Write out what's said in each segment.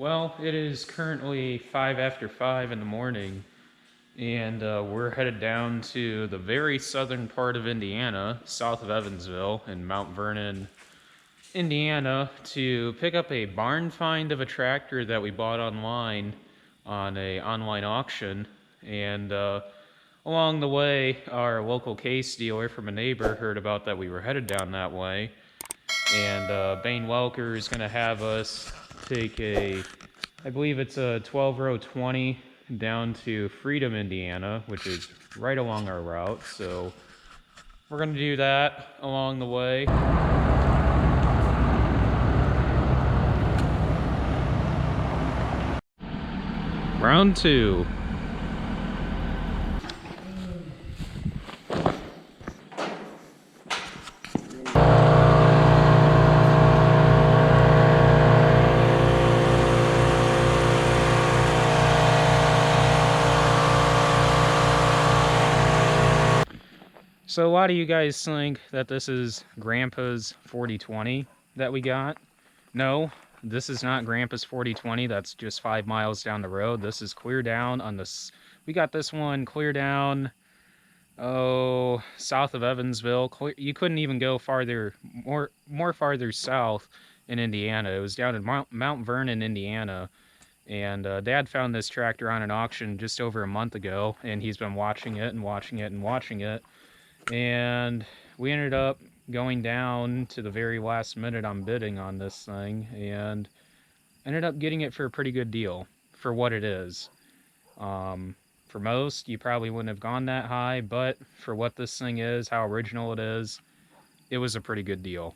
Well, it is currently 5 after 5 in the morning, and we're headed down to the very southern part of Indiana, south of Evansville, in Mount Vernon, Indiana, to pick up a barn find of a tractor that we bought online on a online auction. And along the way, our local case dealer from a neighbor heard about that we were headed down that way, and Bane Welker is going to have us take I believe it's a 12-row 20 down to Freedom, Indiana, which is right along our route. So we're going to do that along the way. Round 2. So a lot of you guys think that this is Grandpa's 4020 that we got. No, this is not Grandpa's 4020. That's just 5 miles down the road. This is clear down on this. We got this one clear down, south of Evansville. You couldn't even go farther, more farther south in Indiana. It was down in Mount Vernon, Indiana. And Dad found this tractor on an auction just over a month ago, and he's been watching it and watching it and watching it. And we ended up going down to the very last minute on bidding on this thing, and ended up getting it for a pretty good deal for what it is. For most, you probably wouldn't have gone that high, but for what this thing is, how original it is, it was a pretty good deal.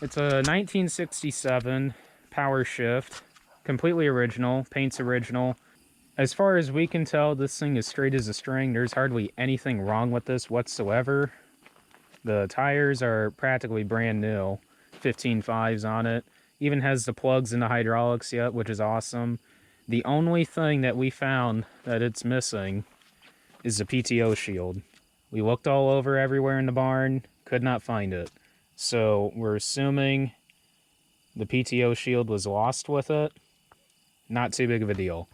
It's a 1967 power shift, completely original, paint's original. As far as we can tell, this thing is straight as a string. There's hardly anything wrong with this whatsoever. The tires are practically brand new, 15.5s on it. Even has the plugs in the hydraulics yet, which is awesome. The only thing that we found that it's missing is the PTO shield. We looked all over everywhere in the barn, could not find it. So we're assuming the PTO shield was lost with it. Not too big of a deal.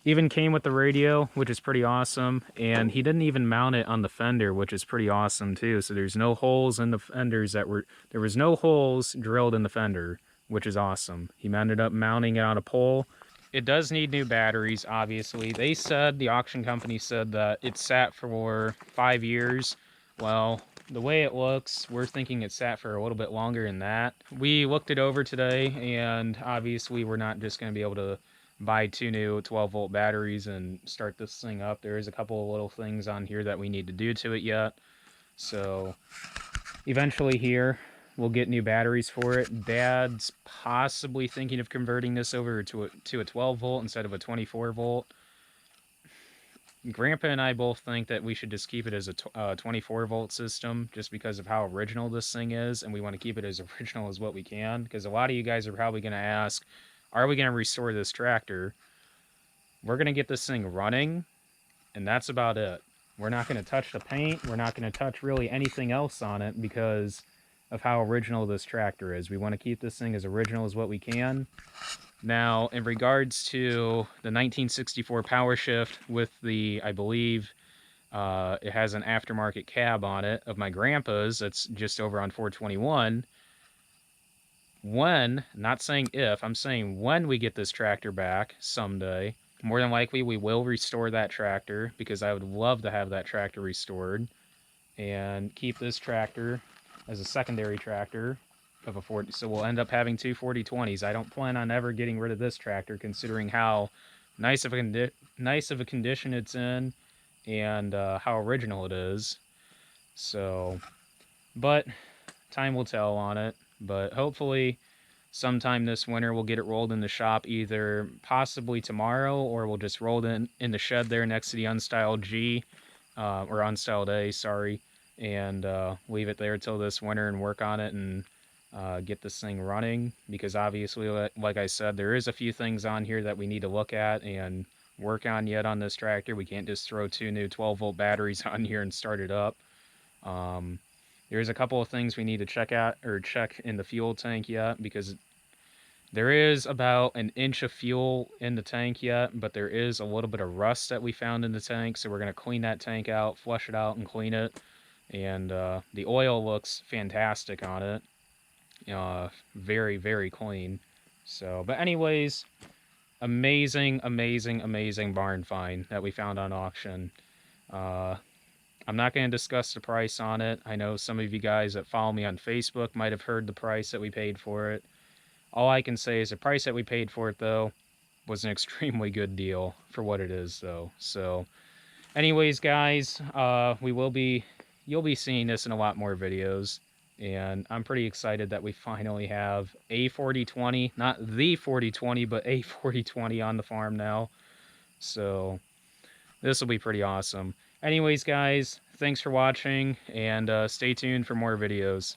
Even came with the radio, which is pretty awesome, and he didn't even mount it on the fender, which is pretty awesome too. So there's no holes in the fenders there was no holes drilled in the fender, which is awesome. He ended up mounting it on a pole. It does need new batteries, obviously. They said, the auction company said that it sat for 5 years. Well, the way it looks, we're thinking it sat for a little bit longer than that. We looked it over today, and obviously we're not just going to be able to buy 2 new 12-volt batteries and start this thing up. There is a couple of little things on here that we need to do to it yet. So eventually here, we'll get new batteries for it. Dad's possibly thinking of converting this over to a 12-volt instead of a 24-volt. Grandpa and I both think that we should just keep it as a 24-volt system just because of how original this thing is, and we want to keep it as original as what we can, because a lot of you guys are probably going to ask, are we going to restore this tractor? We're going to get this thing running, and that's about it. We're not going to touch the paint. We're not going to touch really anything else on it because of how original this tractor is. We want to keep this thing as original as what we can. Now, in regards to the 1964 power shift with the, I believe, it has an aftermarket cab on it of my grandpa's that's just over on 421. When, not saying if, I'm saying when we get this tractor back someday, more than likely we will restore that tractor, because I would love to have that tractor restored and keep this tractor as a secondary tractor of a 40. So we'll end up having 2 4020s. I don't plan on ever getting rid of this tractor, considering how nice of a condition it's in and how original it is. So, but time will tell on it. But hopefully sometime this winter we'll get it rolled in the shop, either possibly tomorrow, or we'll just roll it in the shed there next to the unstyled G, or unstyled A, sorry, and leave it there till this winter and work on it and get this thing running. Because obviously, like I said, there is a few things on here that we need to look at and work on yet on this tractor. We can't just throw 2 new 12-volt batteries on here and start it up. There's a couple of things we need to check in the fuel tank yet, because There is about an inch of fuel in the tank yet, but there is a little bit of rust that we found in the tank, so we're going to clean that tank out, flush it out, and clean it. And the oil looks fantastic on it. Very, very clean. So, but anyways, amazing, amazing, amazing barn find that we found on auction. Uh, I'm not going to discuss the price on it. I know some of you guys that follow me on Facebook might have heard the price that we paid for it. All I can say is the price that we paid for it, though, was an extremely good deal for what it is, though. So, anyways, guys, you'll be seeing this in a lot more videos. And I'm pretty excited that we finally have a 4020, not the 4020, but a 4020 on the farm now. So, this will be pretty awesome. Anyways, guys, thanks for watching, and stay tuned for more videos.